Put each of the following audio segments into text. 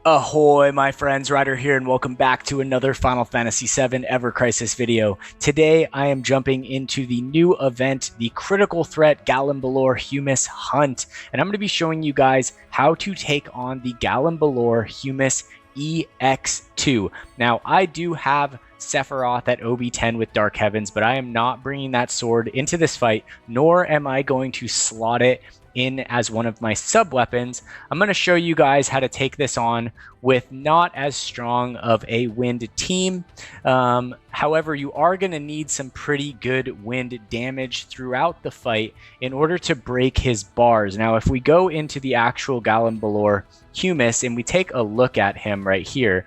Ahoy, my friends, Ryder here, and welcome back to another Final Fantasy VII Ever Crisis video. Today, I am jumping into the new event, the Critical Threat Gallonbaloir Humus Hunt, and I'm going to be showing you guys how to take on the Gallonbaloir Humus EX2. Now, I do have Sephiroth at OB10 with Dark Heavens, but I am not bringing that sword into this fight, nor am I going to slot it in as one of my sub-weapons. I'm going to show you guys how to take this on with not as strong of a wind team. However, you are going to need some pretty good wind damage throughout the fight in order to break his bars. Now, if we go into the actual Gallonbaloir Humus and we take a look at him right here,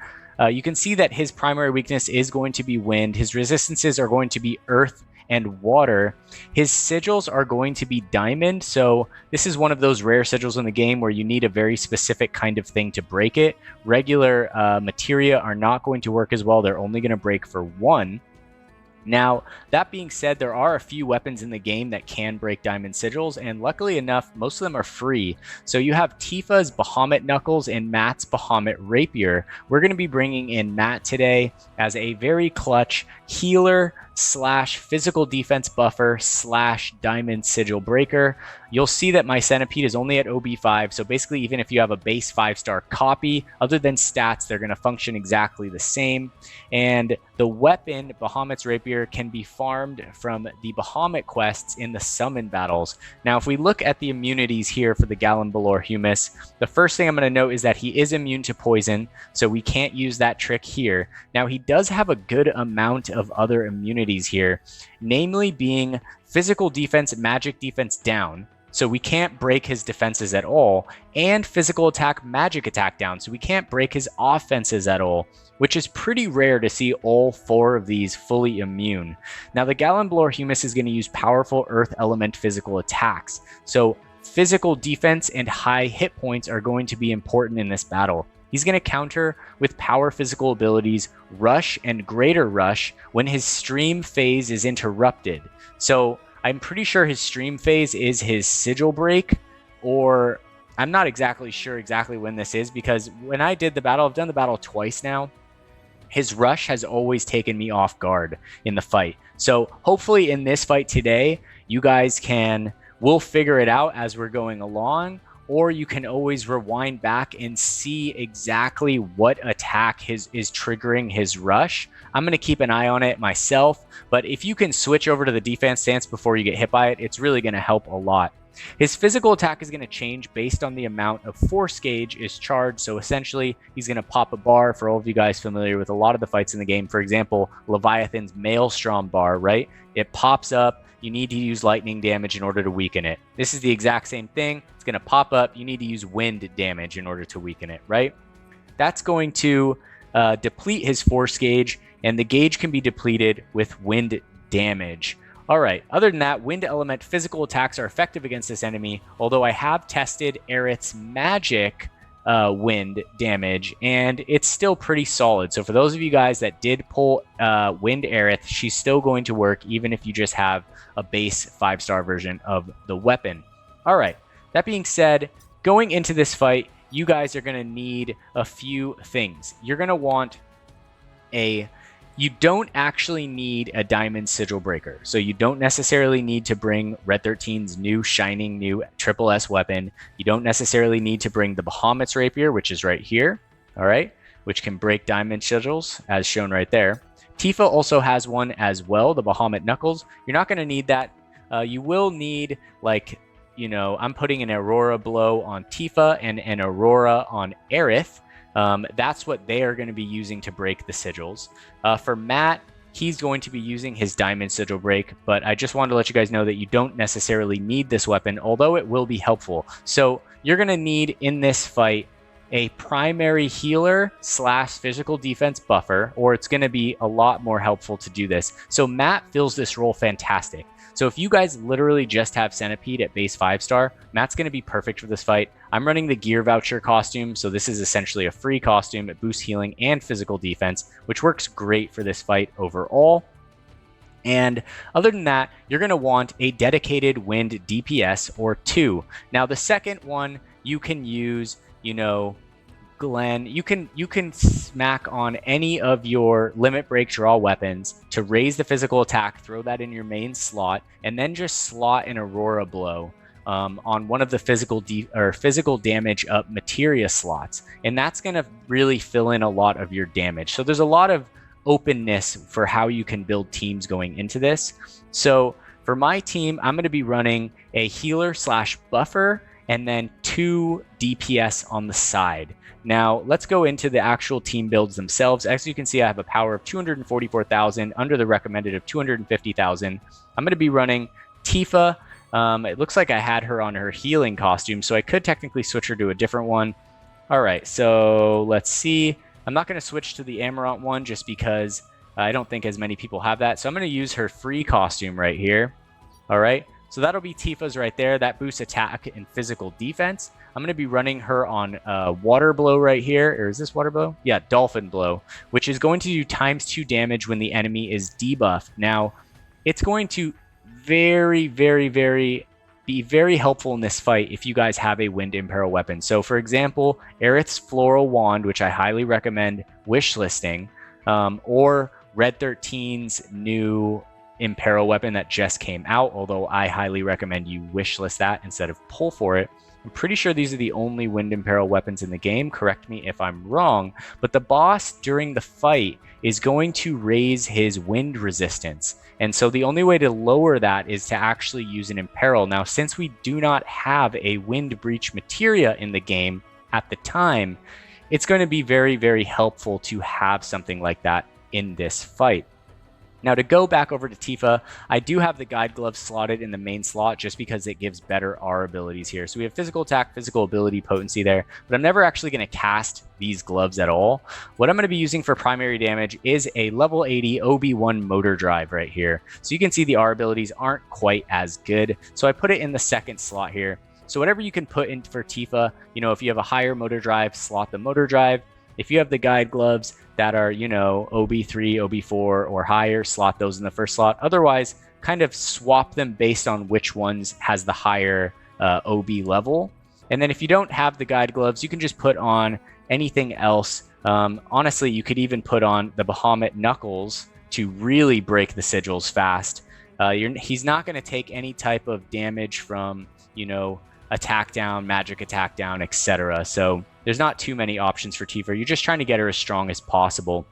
you can see that his primary weakness is going to be wind. His resistances are going to be earth and water. His sigils are going to be diamond, so this is one of those rare sigils in the game where you need a very specific kind of thing to break it. Regular materia are not going to work as well. They're only going to break for one. Now, that being said, there are a few weapons in the game that can break diamond sigils, and luckily enough, most of them are free. So you have Tifa's Bahamut Knuckles and Matt's Bahamut Rapier. We're going to be bringing in Matt today as a very clutch healer slash physical defense buffer slash diamond sigil breaker. You'll see that my centipede is only at OB5, so basically even if you have a base 5-star copy, other than stats, they're going to function exactly the same. And the weapon, Bahamut's Rapier, can be farmed from the Bahamut quests in the summon battles. Now, if we look at the immunities here for the Gallonbaloir Humus, the first thing I'm going to note is that he is immune to poison, so we can't use that trick here. Now, he does have a good amount of other immunities here, namely being physical defense, magic defense down, so we can't break his defenses at all, and physical attack, magic attack down, so we can't break his offenses at all, which is pretty rare to see all four of these fully immune. Now, the Gallonbaloir Humus is going to use powerful earth element physical attacks, so physical defense and high hit points are going to be important in this battle. He's going to counter with power physical abilities, Rush and Greater Rush, when his stream phase is interrupted. So I'm pretty sure his stream phase is his sigil break, or I'm not exactly sure when this is, because when I did the battle, I've done the battle twice now, his Rush has always taken me off guard in the fight. So hopefully in this fight today, you guys we'll figure it out as we're going along, or you can always rewind back and see exactly what attack is triggering his Rush. I'm going to keep an eye on it myself, but if you can switch over to the defense stance before you get hit by it, it's really going to help a lot. His physical attack is going to change based on the amount of force gauge is charged, so essentially he's going to pop a bar. For all of you guys familiar with a lot of the fights in the game, for example, Leviathan's Maelstrom bar, right? It pops up. You need to use lightning damage in order to weaken it. This is the exact same thing. It's going to pop up. You need to use wind damage in order to weaken it, right? That's going to deplete his force gauge, and the gauge can be depleted with wind damage. All right, other than that, wind element physical attacks are effective against this enemy, although I have tested Aerith's magic wind damage, and it's still pretty solid. So for those of you guys that did pull Wind Aerith, she's still going to work even if you just have a base 5-star version of the weapon. All right, that being said, going into this fight, you guys are going to need a few things. You're going to want you don't actually need a diamond sigil breaker, so you don't necessarily need to bring Red 13's new shining new triple S weapon. You don't necessarily need to bring the Bahamut's Rapier, which is right here, all right, which can break diamond sigils as shown right there. Tifa also has one as well, the Bahamut Knuckles. You're not going to need that. You will need, like, you know, I'm putting an Aurora Blow on Tifa and an Aurora on Aerith. That's what they are going to be using to break the sigils. For Matt, he's going to be using his diamond sigil break, but I just wanted to let you guys know that you don't necessarily need this weapon, although it will be helpful. So you're going to need in this fight a primary healer slash physical defense buffer, or it's going to be a lot more helpful to do this. So Matt fills this role fantastic. So if you guys literally just have Centipede at base 5-star, Matt's going to be perfect for this fight. I'm running the gear voucher costume, so this is essentially a free costume. It boosts healing and physical defense, which works great for this fight overall. And other than that, you're going to want a dedicated wind DPS or 2. Now, the second one, you can use, Glenn, you can smack on any of your limit break draw weapons to raise the physical attack, throw that in your main slot, and then just slot an Aurora Blow on one of the physical damage up materia slots. And that's going to really fill in a lot of your damage. So there's a lot of openness for how you can build teams going into this. So for my team, I'm going to be running a healer / buffer and then 2 DPS on the side. Now, let's go into the actual team builds themselves. As you can see, I have a power of 244,000 under the recommended of 250,000. I'm going to be running Tifa. It looks like I had her on her healing costume, so I could technically switch her to a different one. All right, so let's see. I'm not going to switch to the Amarant one just because I don't think as many people have that. So I'm going to use her free costume right here. All right. So that'll be Tifa's right there. That boosts attack and physical defense. I'm going to be running her on Water Blow right here. Or is this Water Blow? Yeah, Dolphin Blow, which is going to do ×2 damage when the enemy is debuffed. Now, it's going to be very helpful in this fight if you guys have a Wind Imperil weapon. So, for example, Aerith's Floral Wand, which I highly recommend wishlisting, or Red 13's new Imperil weapon that just came out, although I highly recommend you wishlist that instead of pull for it. I'm pretty sure these are the only Wind Imperil weapons in the game. Correct me if I'm wrong, but the boss during the fight is going to raise his wind resistance. And so the only way to lower that is to actually use an Imperil. Now, since we do not have a Wind Breach materia in the game at the time, it's going to be very, very helpful to have something like that in this fight. Now, to go back over to Tifa, I do have the Guide Gloves slotted in the main slot just because it gives better R abilities here. So we have physical attack, physical ability, potency there, but I'm never actually going to cast these gloves at all. What I'm going to be using for primary damage is a level 80 OB1 motor drive right here. So you can see the R abilities aren't quite as good. So I put it in the second slot here. So whatever you can put in for Tifa, if you have a higher motor drive, slot the motor drive. If you have the Guide Gloves that are, OB3, OB4 or higher, slot those in the first slot. Otherwise, kind of swap them based on which ones has the higher OB level. And then if you don't have the Guide Gloves, you can just put on anything else. Honestly, you could even put on the Bahamut Knuckles to really break the sigils fast. He's not going to take any type of damage from, attack down, magic attack down, etc. So there's not too many options for Tifa. You're just trying to get her as strong as possible.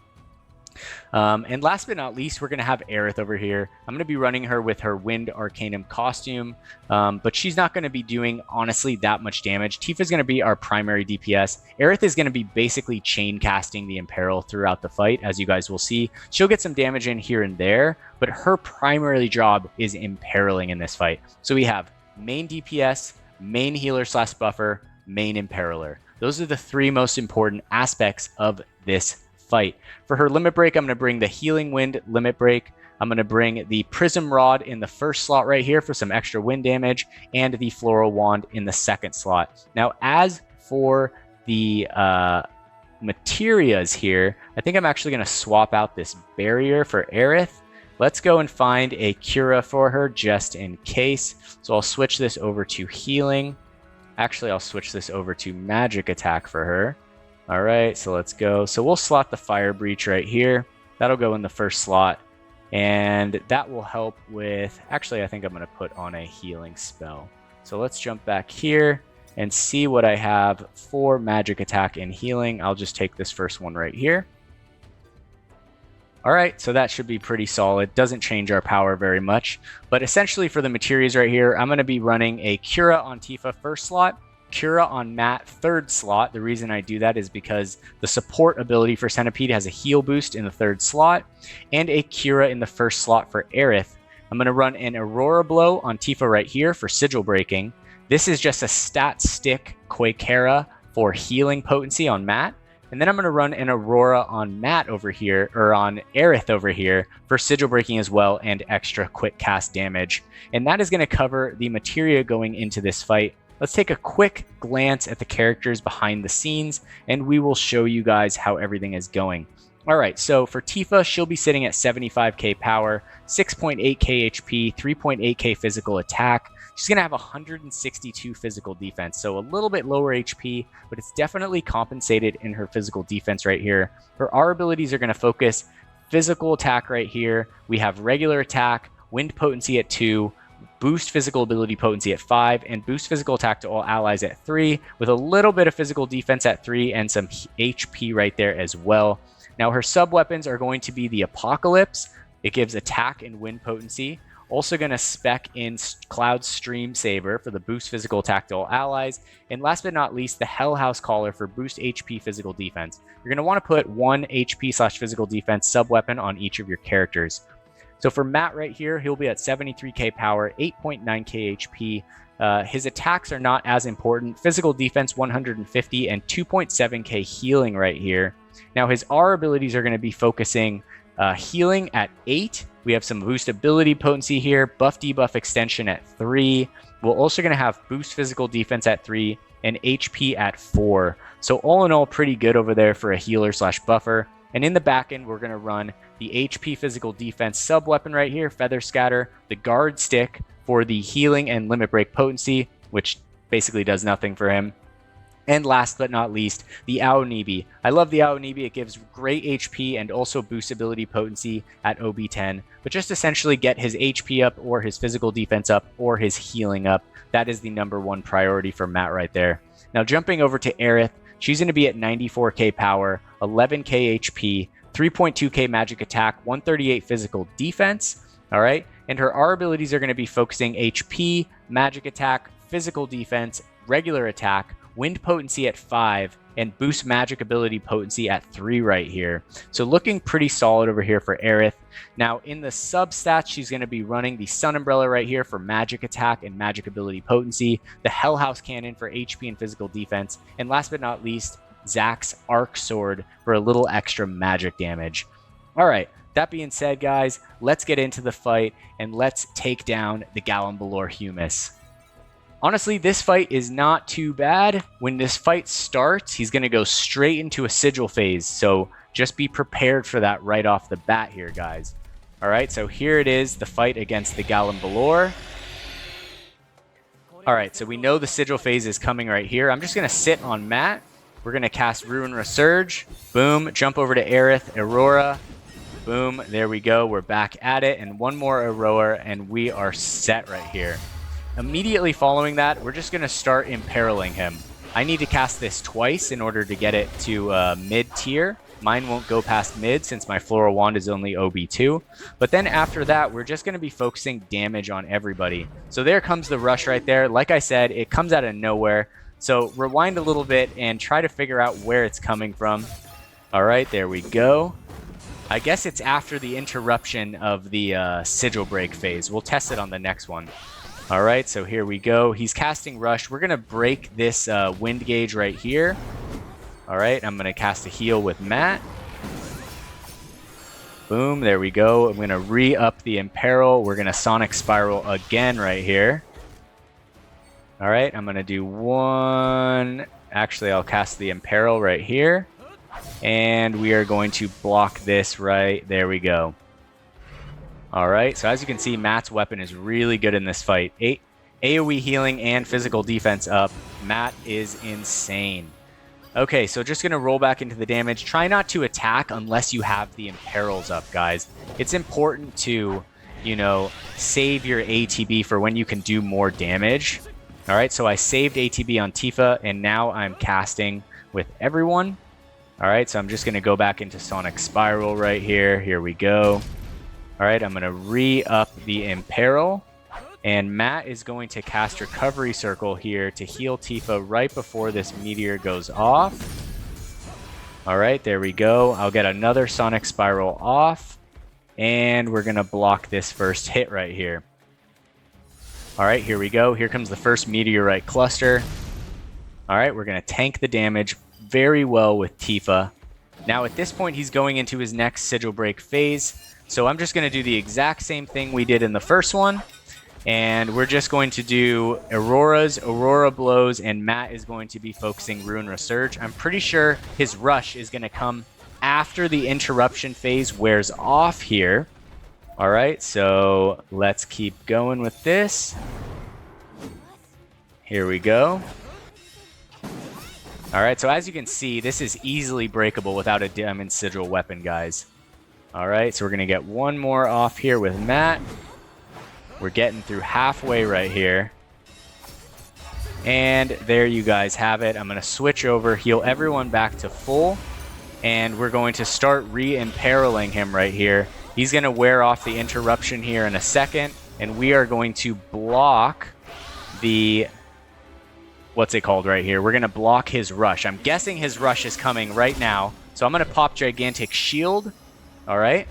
And last but not least, we're going to have Aerith over here. I'm going to be running her with her Wind Arcanum costume, but she's not going to be doing, honestly, that much damage. Tifa's going to be our primary DPS. Aerith is going to be basically chain casting the Imperil throughout the fight, as you guys will see. She'll get some damage in here and there, but her primary job is imperiling in this fight. So we have main DPS, main healer / buffer, main imperiler. Those are the 3 most important aspects of this fight. For her limit break, I'm going to bring the Healing Wind limit break. I'm going to bring the Prism Rod in the first slot right here for some extra wind damage, and the Floral Wand in the second slot. Now, as for the materias here, I think I'm actually going to swap out this barrier for Aerith. Let's go and find a Cura for her just in case. So I'll switch this over to healing. Actually, I'll switch this over to magic attack for her. All right, so let's go. So we'll slot the Fire Breach right here. That'll go in the first slot. And that will help with... Actually, I think I'm going to put on a healing spell. So let's jump back here and see what I have for magic attack and healing. I'll just take this first one right here. All right, so that should be pretty solid. Doesn't change our power very much. But essentially for the materials right here, I'm going to be running a Cura on Tifa first slot, Cura on Matt third slot. The reason I do that is because the support ability for Centipede has a heal boost in the third slot, and a Cura in the first slot for Aerith. I'm going to run an Aurora Blow on Tifa right here for sigil breaking. This is just a stat stick Quakera for healing potency on Matt. And then I'm going to run an Aurora on Matt over here, or on Aerith over here, for sigil breaking as well and extra quick cast damage. And that is going to cover the materia going into this fight. Let's take a quick glance at the characters behind the scenes, and we will show you guys how everything is going. All right, so for Tifa, she'll be sitting at 75k power, 6.8k HP, 3.8k physical attack. She's going to have 162 physical defense, so a little bit lower HP, but it's definitely compensated in her physical defense right here. Our abilities are going to focus physical attack right here. We have regular attack, wind potency at 2, boost physical ability potency at 5, and boost physical attack to all allies at 3, with a little bit of physical defense at 3 and some HP right there as well. Now her sub-weapons are going to be the Apocalypse. It gives attack and wind potency. Also going to spec in Cloud Stream Saber for the boost physical attack to all allies. And last but not least, the Hell House Collar for boost HP physical defense. You're going to want to put 1 HP/physical defense sub-weapon on each of your characters. So for Matt right here, he'll be at 73k power, 8.9k HP. His attacks are not as important. Physical defense 150 and 2.7k healing right here. Now his R abilities are going to be focusing healing at 8. We have some boost ability potency here, buff debuff extension at 3. We're also going to have boost physical defense at 3 and HP at 4. So all in all, pretty good over there for a healer/buffer. And in the back end, we're going to run the HP physical defense sub-weapon right here, Feather Scatter, the guard stick for the healing and limit break potency, which basically does nothing for him. And last but not least, the Aonibi. I love the Aonibi. It gives great HP and also boost ability potency at OB10, but just essentially get his HP up or his physical defense up or his healing up. That is the #1 priority for Matt right there. Now jumping over to Aerith, she's going to be at 94k power, 11k HP, 3.2k magic attack, 138 physical defense. All right. And her R abilities are going to be focusing HP, magic attack, physical defense, regular attack, wind potency at 5, and boost magic ability potency at 3 right here. So looking pretty solid over here for Aerith. Now in the substats, she's going to be running the Sun Umbrella right here for magic attack and magic ability potency, the Hell House Cannon for HP and physical defense, and last but not least, Zack's Arc Sword for a little extra magic damage. All right, that being said, guys, let's get into the fight and let's take down the Gallonbaloir Humus. Honestly, this fight is not too bad. When this fight starts, he's going to go straight into a sigil phase, so just be prepared for that right off the bat here, guys. All right, so here it is, the fight against the Gallonbaloir. All right, so we know the sigil phase is coming right here. I'm just going to sit on Matt. We're going to cast Ruin Resurge. Boom, jump over to Aerith, Aurora. Boom, there we go. We're back at it, and one more Aurora, and we are set right here. Immediately following that, we're just going to start imperiling him. I need to cast this twice in order to get it to mid tier. Mine won't go past mid since my Floral Wand is only OB2. But then after that, we're just going to be focusing damage on everybody. So there comes the rush right there. Like I said, it comes out of nowhere. So rewind a little bit and try to figure out where it's coming from. All right, there we go. I guess it's after the interruption of the sigil break phase. We'll test it on the next one. All right, so here we go. He's casting Rush. We're going to break this wind gauge right here. All right, I'm going to cast a heal with Matt. Boom, there we go. I'm going to re-up the Imperil. We're going to Sonic Spiral again right here. All right, I'm going to do one. Actually, I'll cast the Imperil right here. And we are going to block this right. There we go. All right, so as you can see, Matt's weapon is really good in this fight. AoE healing and physical defense up. Matt is insane. Okay, so just going to roll back into the damage. Try not to attack unless you have the Imperils up, guys. It's important to, you know, save your ATB for when you can do more damage. All right, so I saved ATB on Tifa, and now I'm casting with everyone. All right, so I'm just going to go back into Sonic Spiral right here. Here we go. All right, I'm going to re-up the Imperil. And Matt is going to cast Recovery Circle here to heal Tifa right before this meteor goes off. All right, there we go. I'll get another Sonic Spiral off. And we're going to block this first hit right here. All right, here we go. Here comes the first Meteorite Cluster. All right, we're going to tank the damage, very well with Tifa. Now at this point, he's going into his next sigil break phase. So I'm just going to do the exact same thing we did in the first one. And we're just going to do Aurora's, Aurora Blows, and Matt is going to be focusing Ruin Resurge. I'm pretty sure his rush is going to come after the interruption phase wears off here. All right, so let's keep going with this. Here we go. All right, so as you can see, this is easily breakable without a Diamond Sigil weapon, guys. All right, so we're going to get one more off here with Matt. We're getting through halfway right here. And there you guys have it. I'm going to switch over, heal everyone back to full. And we're going to start re-imperiling him right here. He's going to wear off the interruption here in a second. And we are going to block the... what's it called right here? We're going to block his rush. I'm guessing his rush is coming right now. So I'm going to pop Gigantic Shield. All right.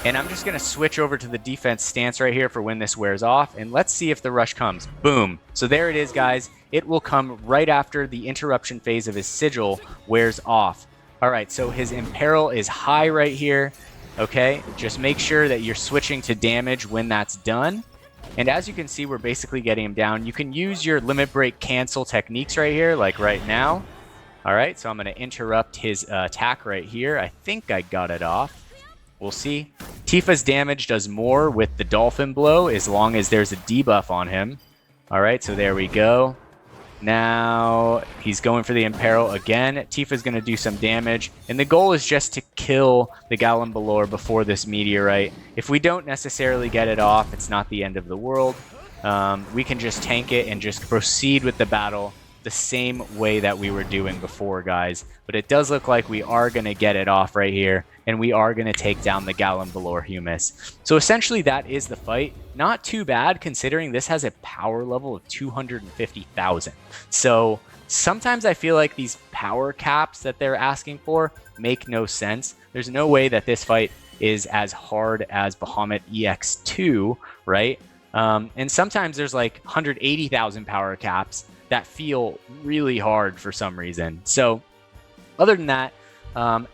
And I'm just going to switch over to the defense stance right here for when this wears off. And let's see if the rush comes. Boom. So there it is, guys. It will come right after the interruption phase of his sigil wears off. All right. So his Imperil is high right here. Okay. Just make sure that you're switching to damage when that's done. And as you can see, we're basically getting him down. You can use your limit break cancel techniques right here, like right now. All right. So I'm going to interrupt his attack right here. I think I got it off. We'll see. Tifa's damage does more with the Dolphin Blow as long as there's a debuff on him. All right, so there we go. Now he's going for the Imperil again. Tifa's going to do some damage. And the goal is just to kill the Gallonbaloir before this meteorite. If we don't necessarily get it off, it's not the end of the world. We can just tank it and just proceed with the battle the same way that we were doing before, guys. But it does look like we are going to get it off right here, and we are going to take down the Gallonbaloir Humus. So essentially that is the fight. Not too bad considering this has a power level of 250,000. So sometimes I feel like these power caps that they're asking for make no sense. There's no way that this fight is as hard as Bahamut EX2, right? And sometimes there's like 180,000 power caps that feel really hard for some reason. So other than that,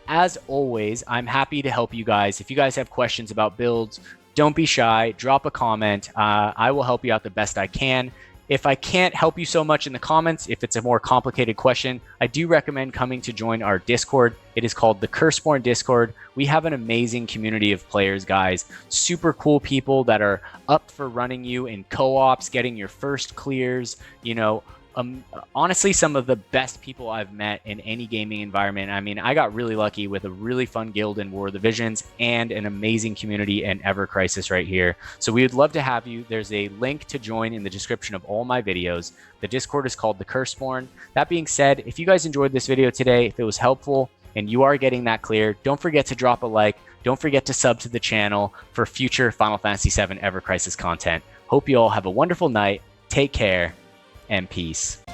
as always, I'm happy to help you guys. If you guys have questions about builds, don't be shy, drop a comment. I will help you out the best I can. If I can't help you so much in the comments, if it's a more complicated question, I do recommend coming to join our Discord. It is called the Curseborn Discord. We have an amazing community of players, guys. Super cool people that are up for running you in co-ops, getting your first clears, you know, honestly, some of the best people I've met in any gaming environment. I mean, I got really lucky with a really fun guild in War of the Visions and an amazing community in Ever Crisis right here. So we would love to have you. There's a link to join in the description of all my videos. The Discord is called the Curseborn. That being said, if you guys enjoyed this video today, if it was helpful and you are getting that clear, don't forget to drop a like. Don't forget to sub to the channel for future Final Fantasy VII Ever Crisis content. Hope you all have a wonderful night. Take care. And peace.